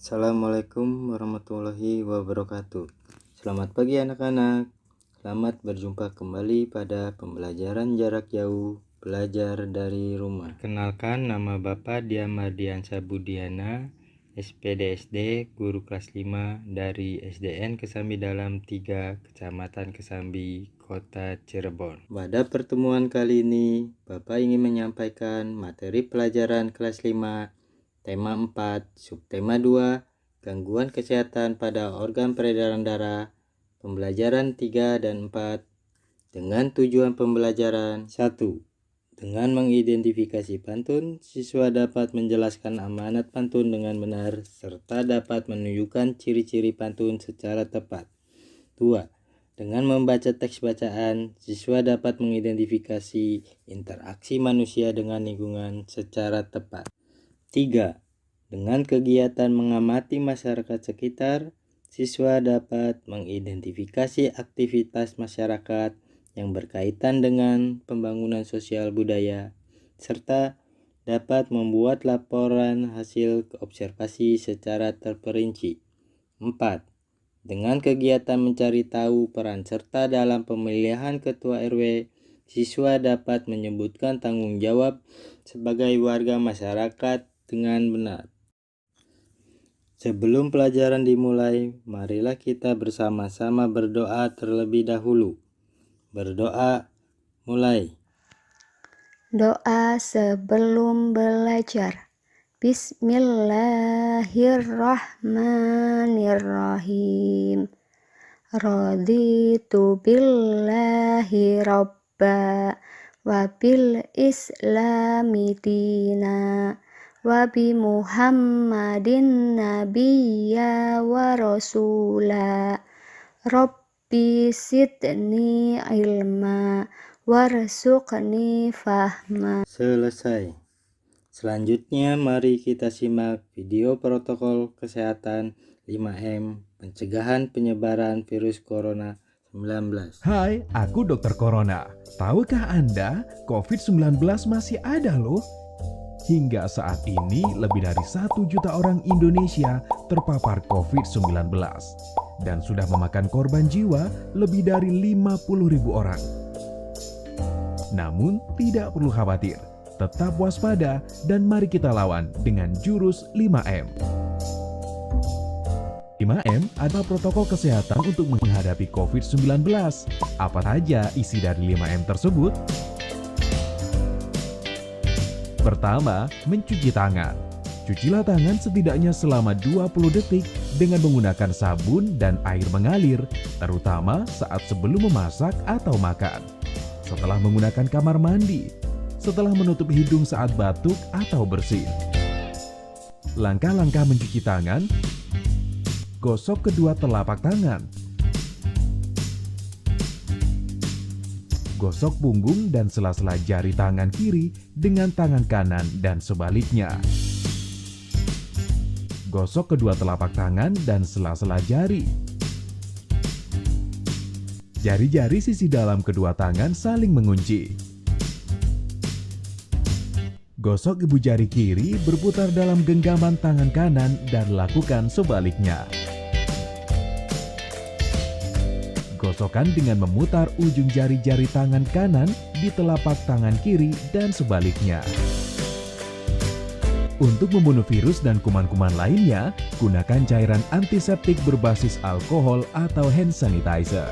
Assalamualaikum warahmatullahi wabarakatuh. Selamat pagi anak-anak. Selamat berjumpa kembali pada pembelajaran jarak jauh, belajar dari rumah. Kenalkan, nama Bapak Dian Mardiansyah Budiana, SPD SD, guru kelas 5 dari SDN Kesambi Dalam 3, Kecamatan Kesambi, Kota Cirebon. Pada pertemuan kali ini, Bapak ingin menyampaikan materi pelajaran kelas 5, tema 4, subtema 2, gangguan kesehatan pada organ peredaran darah, pembelajaran 3 dan 4, dengan tujuan pembelajaran 1. Dengan mengidentifikasi pantun, siswa dapat menjelaskan amanat pantun dengan benar, serta dapat menunjukkan ciri-ciri pantun secara tepat. 2. Dengan membaca teks bacaan, siswa dapat mengidentifikasi interaksi manusia dengan lingkungan secara tepat. 3. Dengan kegiatan mengamati masyarakat sekitar, siswa dapat mengidentifikasi aktivitas masyarakat yang berkaitan dengan pembangunan sosial budaya, serta dapat membuat laporan hasil observasi secara terperinci. 4. Dengan kegiatan mencari tahu peran serta dalam pemilihan ketua RW, siswa dapat menyebutkan tanggung jawab sebagai warga masyarakat dengan benar. Sebelum pelajaran dimulai, marilah kita bersama-sama berdoa terlebih dahulu. Berdoa, mulai. Doa sebelum belajar. Bismillahirrahmanirrahim. Raditu billahi robba wa bil islami dina wa bi Muhammadin nabiyya wa rasula. Rabbi sidni ilma warzuqni fahma. Selesai. Selanjutnya mari kita simak video protokol kesehatan 5M pencegahan penyebaran virus corona 19. Hai, aku Dokter Corona. Tahukah Anda, COVID-19 masih ada loh? Hingga saat ini lebih dari 1 juta orang Indonesia terpapar COVID-19 dan sudah memakan korban jiwa lebih dari 50.000 orang. Namun tidak perlu khawatir, tetap waspada dan mari kita lawan dengan jurus 5M. 5M adalah protokol kesehatan untuk menghadapi COVID-19. Apa saja isi dari 5M tersebut? Pertama, mencuci tangan. Cucilah tangan setidaknya selama 20 detik dengan menggunakan sabun dan air mengalir, terutama saat sebelum memasak atau makan, setelah menggunakan kamar mandi, setelah menutup hidung saat batuk atau bersin. Langkah-langkah mencuci tangan: gosok kedua telapak tangan, gosok punggung dan sela-sela jari tangan kiri dengan tangan kanan dan sebaliknya. Gosok kedua telapak tangan dan sela-sela jari. Jari-jari sisi dalam kedua tangan saling mengunci. Gosok ibu jari kiri berputar dalam genggaman tangan kanan dan lakukan sebaliknya. Gosokkan dengan memutar ujung jari-jari tangan kanan di telapak tangan kiri dan sebaliknya. Untuk membunuh virus dan kuman-kuman lainnya, gunakan cairan antiseptik berbasis alkohol atau hand sanitizer.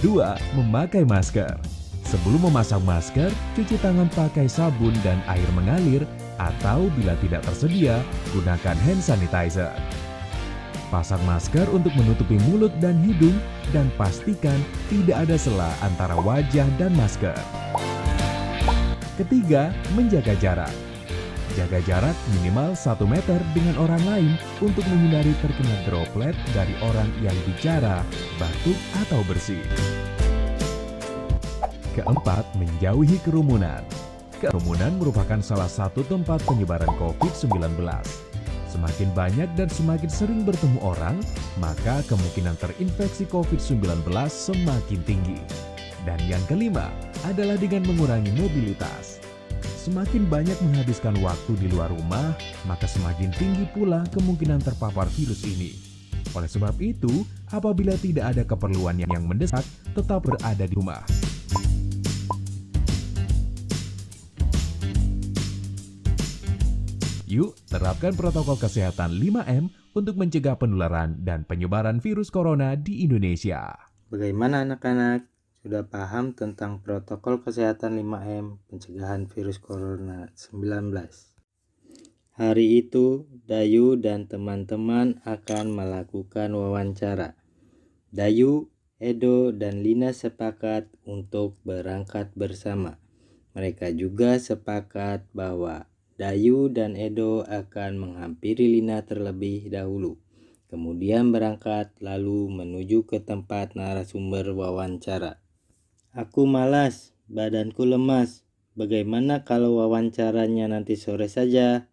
2. Memakai masker. Sebelum memasang masker, cuci tangan pakai sabun dan air mengalir, atau bila tidak tersedia, gunakan hand sanitizer. Pasang masker untuk menutupi mulut dan hidung dan pastikan tidak ada sela antara wajah dan masker. Ketiga, menjaga jarak. Jaga jarak minimal 1 meter dengan orang lain untuk menghindari terkena droplet dari orang yang bicara, batuk, atau bersin. Keempat, menjauhi kerumunan. Kerumunan merupakan salah satu tempat penyebaran COVID-19. Semakin banyak dan semakin sering bertemu orang, maka kemungkinan terinfeksi COVID-19 semakin tinggi. Dan yang kelima adalah dengan mengurangi mobilitas. Semakin banyak menghabiskan waktu di luar rumah, maka semakin tinggi pula kemungkinan terpapar virus ini. Oleh sebab itu, apabila tidak ada keperluan yang mendesak, tetap berada di rumah. Yuk, terapkan protokol kesehatan 5M untuk mencegah penularan dan penyebaran virus corona di Indonesia. Bagaimana anak-anak? Sudah paham tentang protokol kesehatan 5M pencegahan virus corona 19? Hari itu, Dayu dan teman-teman akan melakukan wawancara. Dayu, Edo, dan Lina sepakat untuk berangkat bersama. Mereka juga sepakat bahwa Dayu dan Edo akan menghampiri Lina terlebih dahulu, kemudian berangkat lalu menuju ke tempat narasumber wawancara. Aku malas, badanku lemas. Bagaimana kalau wawancaranya nanti sore saja?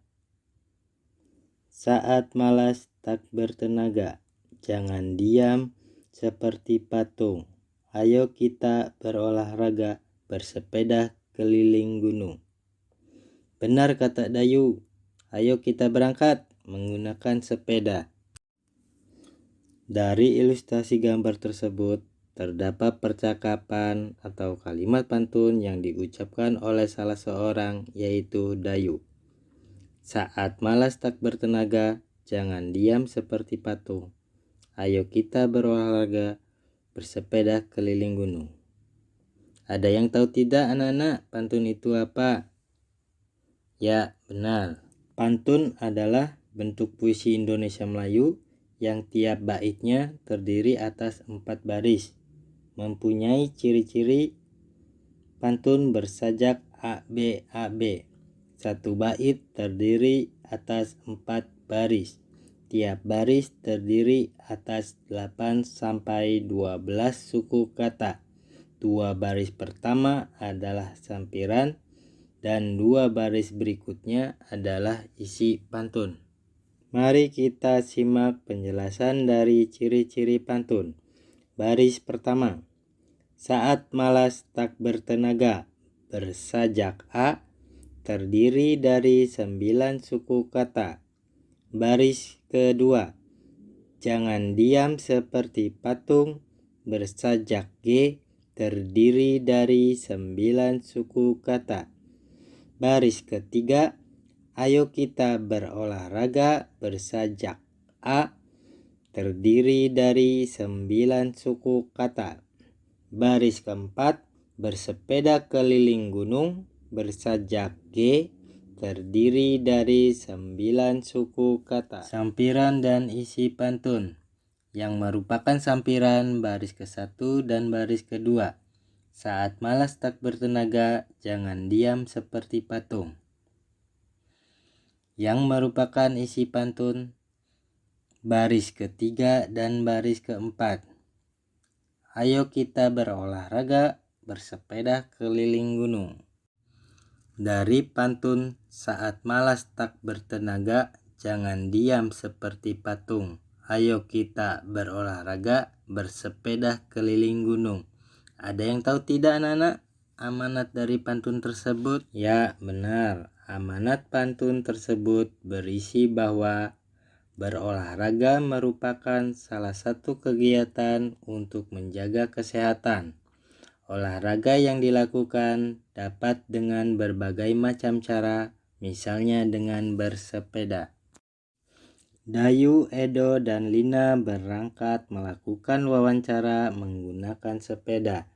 Saat malas tak bertenaga, jangan diam seperti patung. Ayo kita berolahraga, bersepeda keliling gunung. Benar kata Dayu, ayo kita berangkat menggunakan sepeda. Dari ilustrasi gambar tersebut, terdapat percakapan atau kalimat pantun yang diucapkan oleh salah seorang, yaitu Dayu. Saat malas tak bertenaga, jangan diam seperti patung. Ayo kita berolahraga, bersepeda keliling gunung. Ada yang tahu tidak anak-anak pantun itu apa? Ya, benar. Pantun adalah bentuk puisi Indonesia Melayu yang tiap baitnya terdiri atas 4 baris. Mempunyai ciri-ciri pantun bersajak ABAB. Satu bait terdiri atas 4 baris. Tiap baris terdiri atas 8 sampai 12 suku kata. 2 baris pertama adalah sampiran dan 2 baris berikutnya adalah isi pantun. Mari kita simak penjelasan dari ciri-ciri pantun. Baris pertama. Saat malas tak bertenaga, bersajak A, terdiri dari 9 suku kata. Baris kedua. Jangan diam seperti patung, bersajak G, terdiri dari 9 suku kata. Baris ketiga. Ayo kita berolahraga, bersajak A, terdiri dari 9 suku kata. Baris keempat, bersepeda keliling gunung, bersajak G, terdiri dari 9 suku kata. Sampiran dan isi pantun. Yang merupakan sampiran baris ke-1 dan baris kedua. Saat malas tak bertenaga, jangan diam seperti patung. Yang merupakan isi pantun baris ketiga dan baris keempat. Ayo kita berolahraga, bersepeda keliling gunung. Dari pantun saat malas tak bertenaga, jangan diam seperti patung. Ayo kita berolahraga, bersepeda keliling gunung. Ada yang tahu tidak anak-anak amanat dari pantun tersebut? Ya, benar. Amanat pantun tersebut berisi bahwa berolahraga merupakan salah satu kegiatan untuk menjaga kesehatan. Olahraga yang dilakukan dapat dengan berbagai macam cara, misalnya dengan bersepeda. Dayu, Edo, dan Lina berangkat melakukan wawancara menggunakan sepeda.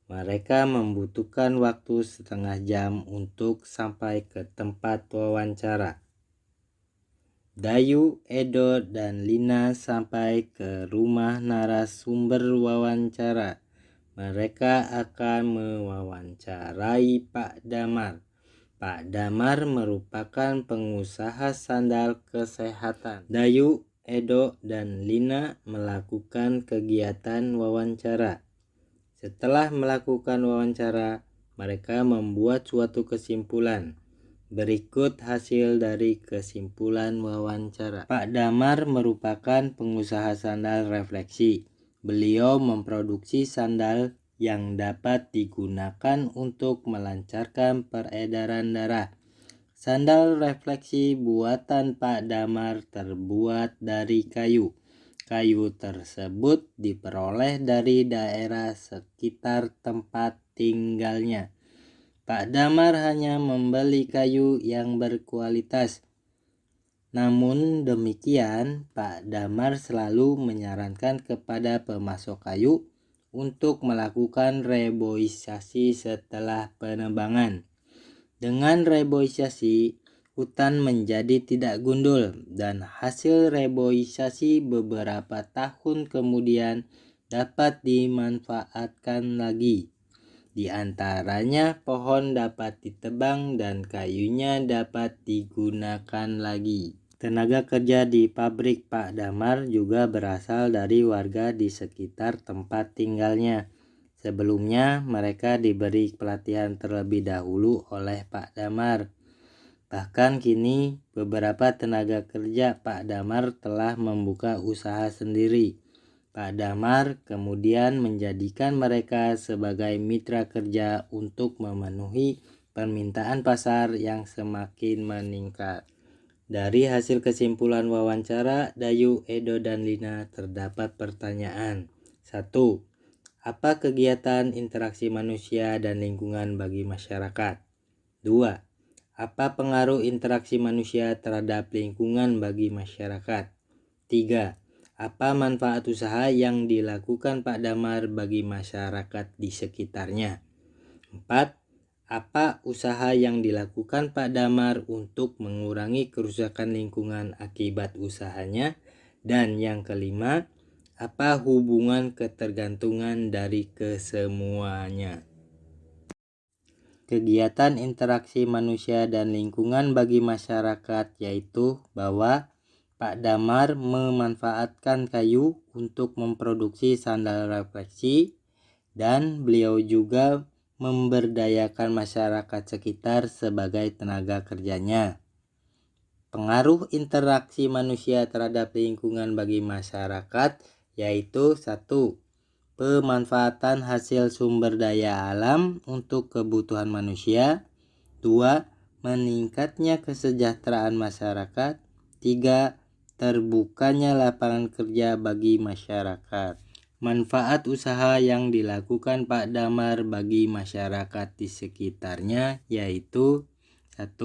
Mereka membutuhkan waktu setengah jam untuk sampai ke tempat wawancara. Dayu, Edo, dan Lina sampai ke rumah narasumber wawancara. Mereka akan mewawancarai Pak Damar. Pak Damar merupakan pengusaha sandal kesehatan. Dayu, Edo, dan Lina melakukan kegiatan wawancara. Setelah melakukan wawancara, mereka membuat suatu kesimpulan. Berikut hasil dari kesimpulan wawancara. Pak Damar merupakan pengusaha sandal refleksi. Beliau memproduksi sandal yang dapat digunakan untuk melancarkan peredaran darah. Sandal refleksi buatan Pak Damar terbuat dari kayu. Kayu tersebut diperoleh dari daerah sekitar tempat tinggalnya. Pak Damar hanya membeli kayu yang berkualitas. Namun demikian, Pak Damar selalu menyarankan kepada pemasok kayu untuk melakukan reboisasi setelah penebangan. Dengan reboisasi, hutan menjadi tidak gundul dan hasil reboisasi beberapa tahun kemudian dapat dimanfaatkan lagi. Di antaranya pohon dapat ditebang dan kayunya dapat digunakan lagi. Tenaga kerja di pabrik Pak Damar juga berasal dari warga di sekitar tempat tinggalnya. Sebelumnya mereka diberi pelatihan terlebih dahulu oleh Pak Damar. Bahkan kini beberapa tenaga kerja Pak Damar telah membuka usaha sendiri. Pak Damar kemudian menjadikan mereka sebagai mitra kerja untuk memenuhi permintaan pasar yang semakin meningkat. Dari hasil kesimpulan wawancara Dayu, Edo, dan Lina terdapat pertanyaan. 1. Apa kegiatan interaksi manusia dan lingkungan bagi masyarakat? 2. Apa pengaruh interaksi manusia terhadap lingkungan bagi masyarakat? 3. Apa manfaat usaha yang dilakukan Pak Damar bagi masyarakat di sekitarnya? 4. Apa usaha yang dilakukan Pak Damar untuk mengurangi kerusakan lingkungan akibat usahanya? Dan yang kelima, apa hubungan ketergantungan dari kesemuanya? Kegiatan interaksi manusia dan lingkungan bagi masyarakat yaitu bahwa Pak Damar memanfaatkan kayu untuk memproduksi sandal refleksi dan beliau juga memberdayakan masyarakat sekitar sebagai tenaga kerjanya. Pengaruh interaksi manusia terhadap lingkungan bagi masyarakat yaitu 1. Pemanfaatan hasil sumber daya alam untuk kebutuhan manusia. 2. Meningkatnya kesejahteraan masyarakat. 3. Terbukanya lapangan kerja bagi masyarakat. Manfaat usaha yang dilakukan Pak Damar bagi masyarakat di sekitarnya yaitu 1.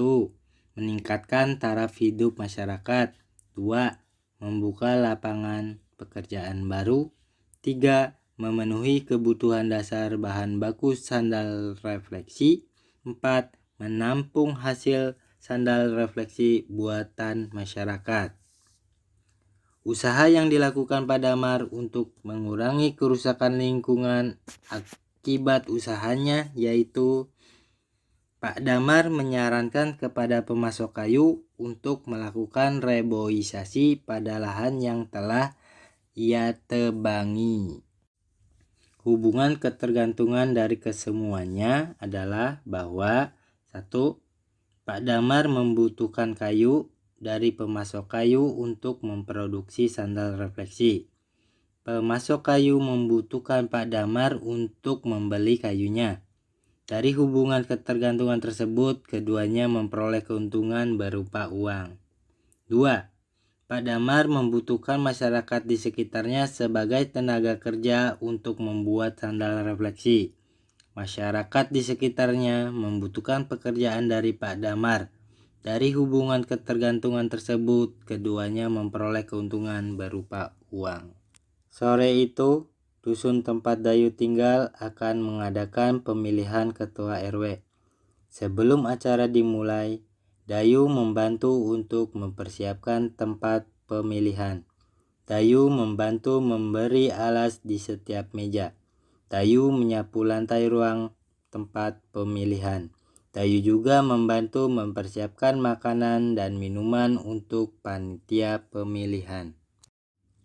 Meningkatkan taraf hidup masyarakat. 2. Membuka lapangan pekerjaan baru. 3. Memenuhi kebutuhan dasar bahan baku sandal refleksi. 4. Menampung hasil sandal refleksi buatan masyarakat. Usaha yang dilakukan Pak Damar untuk mengurangi kerusakan lingkungan akibat usahanya yaitu Pak Damar menyarankan kepada pemasok kayu untuk melakukan reboisasi pada lahan yang telah ia tebangi. Hubungan ketergantungan dari kesemuanya adalah bahwa 1. Pak Damar membutuhkan kayu dari pemasok kayu untuk memproduksi sandal refleksi. Pemasok kayu membutuhkan Pak Damar untuk membeli kayunya. Dari hubungan ketergantungan tersebut, keduanya memperoleh keuntungan berupa uang. 2. Pak Damar membutuhkan masyarakat di sekitarnya sebagai tenaga kerja untuk membuat sandal refleksi. Masyarakat di sekitarnya membutuhkan pekerjaan dari Pak Damar. Dari hubungan ketergantungan tersebut, keduanya memperoleh keuntungan berupa uang. Sore itu, dusun tempat Dayu tinggal akan mengadakan pemilihan ketua RW. Sebelum acara dimulai, Dayu membantu untuk mempersiapkan tempat pemilihan. Dayu membantu memberi alas di setiap meja. Dayu menyapu lantai ruang tempat pemilihan. Dayu juga membantu mempersiapkan makanan dan minuman untuk panitia pemilihan.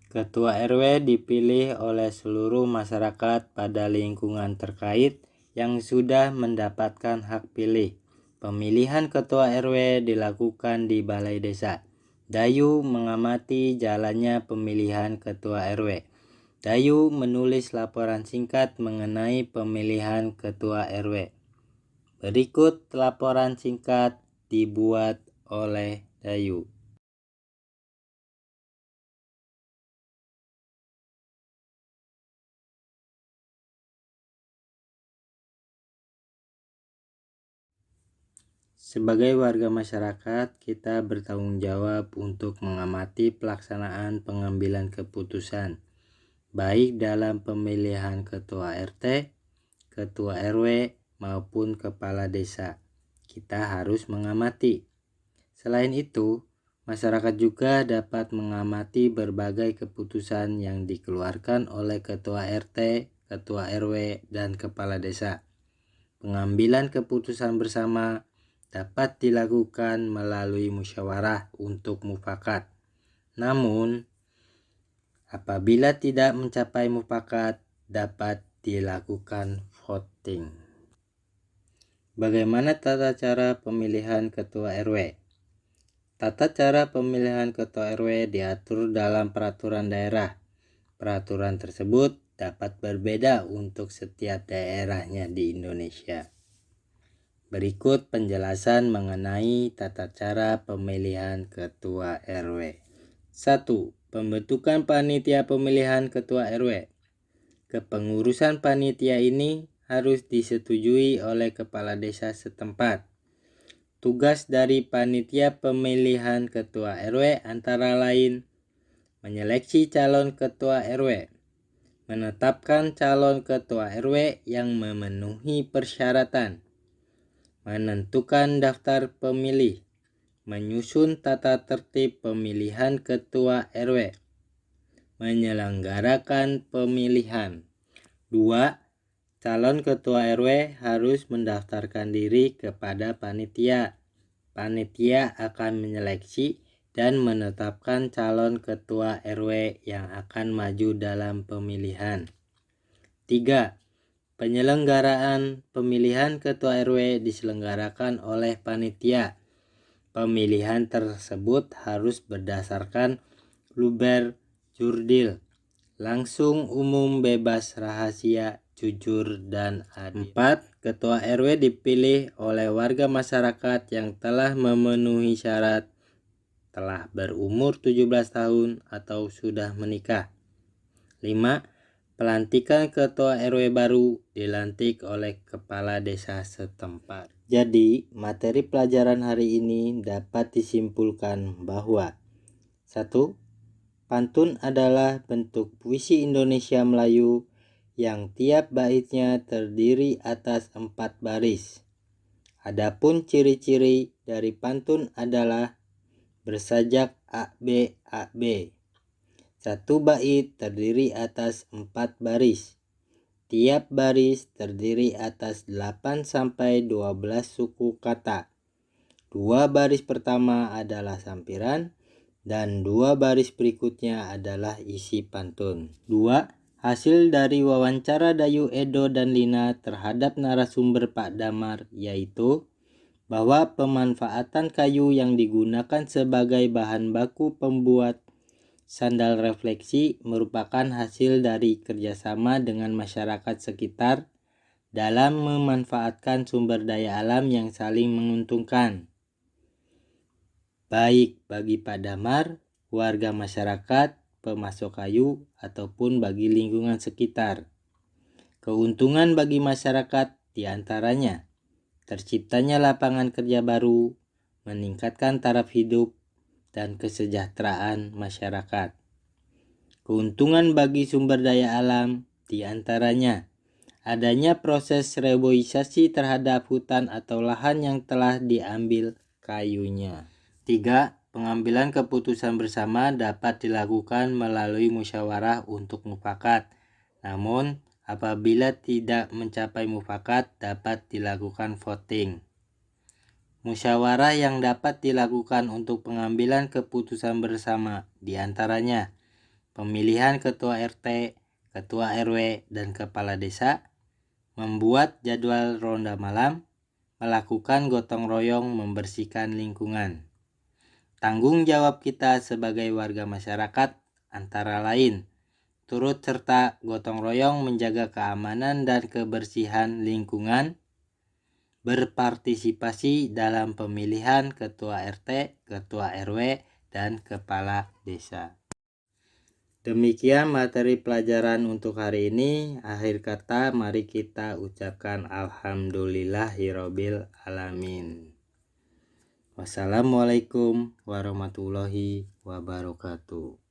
Ketua RW dipilih oleh seluruh masyarakat pada lingkungan terkait yang sudah mendapatkan hak pilih. Pemilihan ketua RW dilakukan di Balai Desa. Dayu mengamati jalannya pemilihan ketua RW. Dayu menulis laporan singkat mengenai pemilihan ketua RW. Berikut laporan singkat dibuat oleh Dayu. Sebagai warga masyarakat, kita bertanggung jawab untuk mengamati pelaksanaan pengambilan keputusan, baik dalam pemilihan ketua RT, ketua RW, maupun kepala desa. Kita harus mengamati. Selain itu, masyarakat juga dapat mengamati berbagai keputusan yang dikeluarkan oleh ketua RT, ketua RW, dan kepala desa. Pengambilan keputusan bersama dapat dilakukan melalui musyawarah untuk mufakat. Namun, apabila tidak mencapai mufakat, dapat dilakukan voting. Bagaimana tata cara pemilihan ketua RW? Tata cara pemilihan ketua RW diatur dalam peraturan daerah. Peraturan tersebut dapat berbeda untuk setiap daerahnya di Indonesia. Berikut penjelasan mengenai tata cara pemilihan ketua RW. 1. Pembentukan panitia pemilihan ketua RW. Kepengurusan panitia ini harus disetujui oleh kepala desa setempat. Tugas dari panitia pemilihan ketua RW antara lain menyeleksi calon ketua RW, menetapkan calon ketua RW yang memenuhi persyaratan, menentukan daftar pemilih, menyusun tata tertib pemilihan ketua RW, menyelenggarakan pemilihan. 2. Calon ketua RW harus mendaftarkan diri kepada panitia. Panitia akan menyeleksi dan menetapkan calon ketua RW yang akan maju dalam pemilihan. 3. Penyelenggaraan pemilihan ketua RW diselenggarakan oleh panitia. Pemilihan tersebut harus berdasarkan luber jurdil, langsung, umum, bebas, rahasia, jujur, dan adil. 4. Ketua RW dipilih oleh warga masyarakat yang telah memenuhi syarat, telah berumur 17 tahun atau sudah menikah. 5. Pelantikan ketua RW baru dilantik oleh kepala desa setempat. Jadi, materi pelajaran hari ini dapat disimpulkan bahwa 1. Pantun adalah bentuk puisi Indonesia Melayu yang tiap baitnya terdiri atas 4 baris. Adapun ciri-ciri dari pantun adalah bersajak AB. Satu bait terdiri atas 4 baris. Tiap baris terdiri atas 8-12 suku kata. 2 baris pertama adalah sampiran dan 2 baris berikutnya adalah isi pantun. 2. Hasil dari wawancara Dayu, Edo, dan Lina terhadap narasumber Pak Damar, yaitu bahwa pemanfaatan kayu yang digunakan sebagai bahan baku pembuat sandal refleksi merupakan hasil dari kerjasama dengan masyarakat sekitar dalam memanfaatkan sumber daya alam yang saling menguntungkan, baik bagi Pak Damar, warga masyarakat, pemasok kayu, ataupun bagi lingkungan sekitar. Keuntungan bagi masyarakat diantaranya terciptanya lapangan kerja baru, meningkatkan taraf hidup, dan kesejahteraan masyarakat. Keuntungan bagi sumber daya alam diantaranya adanya proses reboisasi terhadap hutan atau lahan yang telah diambil kayunya. 3. Pengambilan keputusan bersama dapat dilakukan melalui musyawarah untuk mufakat. Namun, apabila tidak mencapai mufakat, dapat dilakukan voting. Musyawarah yang dapat dilakukan untuk pengambilan keputusan bersama diantaranya pemilihan ketua RT, ketua RW, dan kepala desa, membuat jadwal ronda malam, melakukan gotong royong membersihkan lingkungan. Tanggung jawab kita sebagai warga masyarakat antara lain turut serta gotong royong menjaga keamanan dan kebersihan lingkungan, berpartisipasi dalam pemilihan ketua RT, ketua RW, dan kepala desa. Demikian materi pelajaran untuk hari ini. Akhir kata, mari kita ucapkan alhamdulillahirabbil alamin. Wassalamualaikum warahmatullahi wabarakatuh.